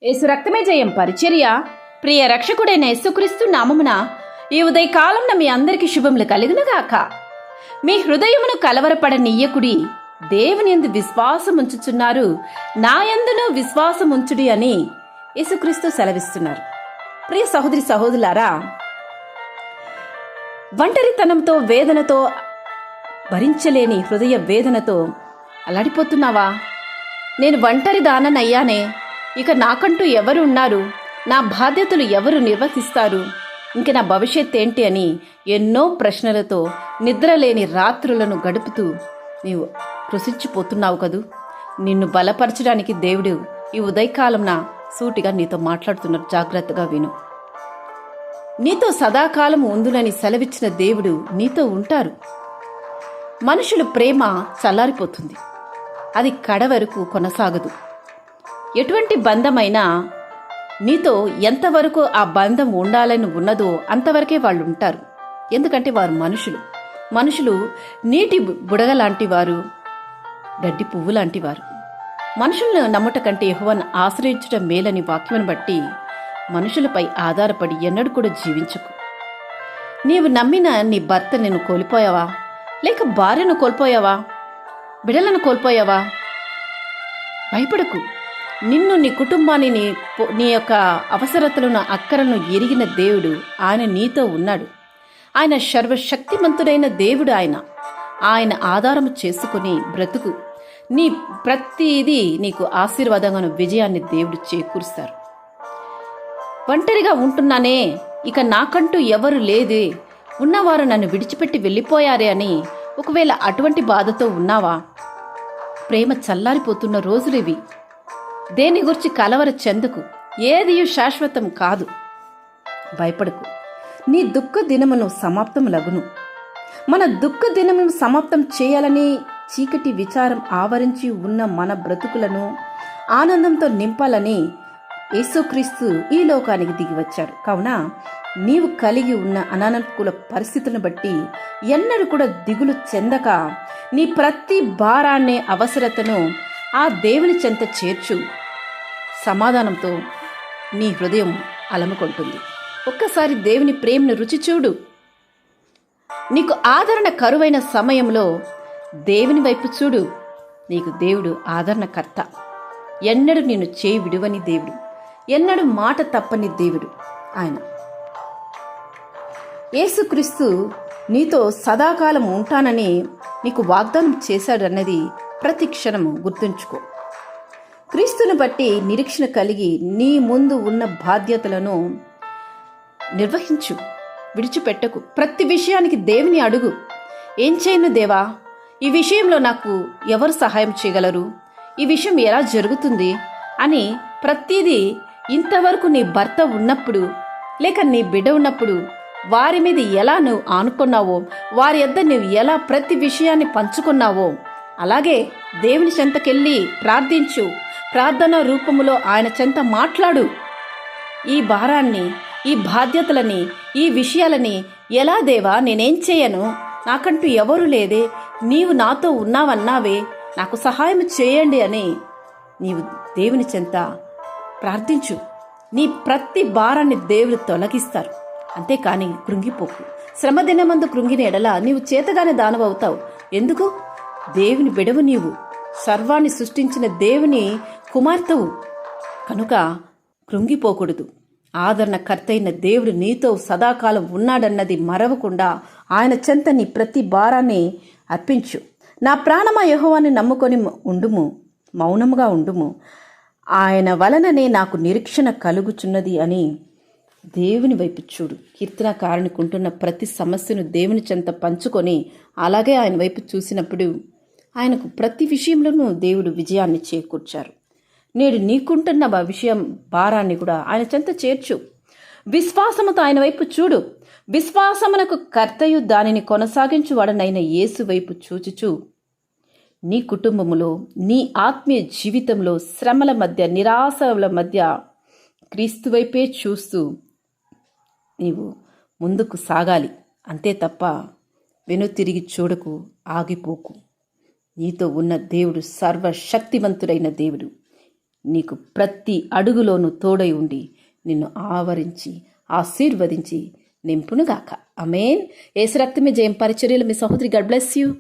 యేసు రక్తమే జయం పరిచర్య. ప్రియ రక్షకుడైన యేసుక్రీస్తు నామమున ఈ ఉదయకాలంన మీ అందరికీ శుభములు కలుగునుగాక. మీ హృదయమును కలవరపడనీయకుడి, దేవుని యందు విశ్వాసముంచుచున్నారు, నా యందును విశ్వాసముంచుడి అని యేసుక్రీస్తు సెలవిస్తున్నారు. ప్రియ సహోదరి సహోదరులారా, ఒంటరితనంతో వేదనతో భరించలేని హృదయ వేదనతో అల్లాడిపోతున్నావా? నేను ఒంటరి దాననయ్యానే, ఇక నాకంటూ ఎవరు ఉన్నారు, నా బాధ్యతలు ఎవరు నిర్వర్తిస్తారు, ఇంక నా భవిష్యత్ ఏంటి అని ఎన్నో ప్రశ్నలతో నిద్రలేని రాత్రులను గడుపుతూ నీవు కృషించిపోతున్నావు కదూ. నిన్ను బలపరచడానికి దేవుడు ఈ ఉదయకాలంన సూటిగా నీతో మాట్లాడుతున్నారు. జాగ్రత్తగా విను. నీతో సదాకాలం ఉందునని సెలవిచ్చిన దేవుడు నీతో ఉంటారు. మనుషుల ప్రేమ చల్లారిపోతుంది, అది కడ వరకు కొనసాగదు. ఎటువంటి బంధమైనా నీతో ఎంతవరకు ఆ బంధం ఉండాలని ఉన్నదో అంతవరకే వాళ్ళు ఉంటారు. ఎందుకంటే వారు మనుషులు నీటి బుడగ లాంటి వారు, గడ్డి పువ్వు లాంటి వారు. మనుషులను నమ్ముట కంటే యెహోవాను ఆశ్రయించడం మేలని వాక్యం బట్టి మనుషులపై ఆధారపడి ఎన్నడూ కూడా జీవించకు. నీవు నమ్మిన నీ భర్త నిన్ను కోల్పోయావా, లేక భార్యను కోల్పోయావా, బిడ్డలను కోల్పోయావా? భయపడకు. నిన్ను, నీ కుటుంబాన్ని, నీ యొక్క అవసరతలను, అక్కరను ఎరిగిన దేవుడు ఆయన నీతో ఉన్నాడు. ఆయన సర్వశక్తిమంతుడైన దేవుడు. ఆయన ఆధారము చేసుకుని బ్రతుకు. నీ ప్రతిదీ నీకు ఆశీర్వాదంగా విజయాన్ని దేవుడు చేకూరుస్తారు. ఒంటరిగా ఉంటున్నానే, ఇక నాకంటూ ఎవరు లేదే, ఉన్నవారు నన్ను విడిచిపెట్టి వెళ్ళిపోయారే అని ఒకవేళ అటువంటి బాధతో ఉన్నావా? ప్రేమ చల్లారిపోతున్న రోజులివి. దేని గురించి కలవర చెందకు. ఏది శాశ్వతం కాదు. భయపడకు. నీ దుఃఖ దినమును సమాప్తములగును. మన దుఃఖ దినమును సమాప్తం చేయాలని చీకటి విచారం ఆవరించి ఉన్న మన బ్రతుకులను ఆనందంతో నింపాలని యేసుక్రీస్తు ఈ లోకానికి దిగి వచ్చాడు. కావున నీవు కలిగి ఉన్న అనానుకూల పరిస్థితులను బట్టి ఎన్నడూ కూడా దిగులు చెందక నీ ప్రతి భారాన్ని, అవసరతను ఆ దేవుని చెంత చేర్చు. సమాధానంతో నీ హృదయం అలముకుంటుంది. ఒక్కసారి దేవుని ప్రేమను రుచి చూడు. నీకు ఆదరణ కరువైన సమయంలో దేవుని వైపు చూడు. నీకు దేవుడు ఆదరణకర్త. ఎన్నడూ నిన్ను చేయి విడువని దేవుడు, ఎన్నడూ మాట తప్పని దేవుడు ఆయన. యేసుక్రీస్తు నీతో సదాకాలం ఉంటానని నీకు వాగ్దానం చేశాడన్నది ప్రతి క్షణము గుర్తుంచుకో. క్రీస్తుని బట్టి నిరీక్షణ కలిగి నీ ముందు ఉన్న బాధ్యతలను నిర్వహించు. విడిచిపెట్టకు. ప్రతి విషయానికి దేవుని అడుగు. ఏం చేయను దేవా, ఈ విషయంలో నాకు ఎవరు సహాయం చేయగలరు, ఈ విషయం ఎలా జరుగుతుంది అని ప్రతిదీ ఇంతవరకు నీ భర్త ఉన్నప్పుడు, లేక నీ బిడ్డ ఉన్నప్పుడు వారి మీద ఎలా నువ్వు ఆనుకున్నావో, వారి యొద్ద నువ్వు ఎలా ప్రతి విషయాన్ని పంచుకున్నావో అలాగే దేవుని చెంతకెళ్ళి ప్రార్థించు. ప్రార్థన రూపములో ఆయన చెంత మాట్లాడు. ఈ భారాన్ని, ఈ బాధ్యతలని, ఈ విషయాలని ఎలా దేవా నేనేం చేయను, నాకంటూ ఎవరు లేదే, నీవు నాతో ఉన్నావన్నావే, నాకు సహాయం చేయండి అని నీవు దేవుని చెంత ప్రార్థించు. నీ ప్రతి భారాన్ని దేవుడు తొలగిస్తారు. అంతేకాని కృంగిపోకు. శ్రమ దినమందు కృంగిన ఎడల నీవు చేతగానే దానవవుతావు. ఎందుకు? దేవుని బిడవు నీవు, సర్వాన్ని సృష్టించిన దేవుని కుమార్తెవు కనుక కృంగిపోకూడదు. ఆదరణకర్తైన దేవుడు నీతో సదాకాలం ఉన్నాడన్నది మరవకుండా ఆయన చెంత నీ ప్రతి భారాన్ని అర్పించు. నా ప్రాణమా యెహోవాని నమ్ముకొని ఉండుము, మౌనముగా ఉండుము, ఆయన వలననే నాకు నిరీక్షణ కలుగుచున్నది అని దేవుని వైపు చూడు. కీర్తనకారునికి ఉంటున్న ప్రతి సమస్యను దేవుని చెంత పంచుకొని అలాగే ఆయన వైపు చూసినప్పుడు ఆయనకు ప్రతి విషయంలోనూ దేవుడు విజయాన్ని చేకూర్చారు. నేడు నీకుంటున్న విషయం భారాన్ని కూడా ఆయన చెంత చేర్చు. విశ్వాసముతో ఆయన వైపు చూడు. విశ్వాసమునకు కర్తయు దానిని కొనసాగించువాడనైన యేసు వైపు చూచుచు నీ కుటుంబములో, నీ ఆత్మీయ జీవితంలో శ్రమల మధ్య, నిరాశల మధ్య క్రీస్తు వైపే చూస్తూ నీవు ముందుకు సాగాలి. అంతే తప్ప వెనుతిరిగి చూడకు, ఆగిపోకు. నీతో ఉన్న దేవుడు సర్వశక్తివంతుడైన దేవుడు. నీకు ప్రతి అడుగులోనూ తోడై ఉండి నిన్ను ఆవరించి ఆశీర్వదించి నింపునుగాక. ఆమేన్. యేసు రక్తమే జయం. పరిచర్యలు మీ సహోదరి. God bless you.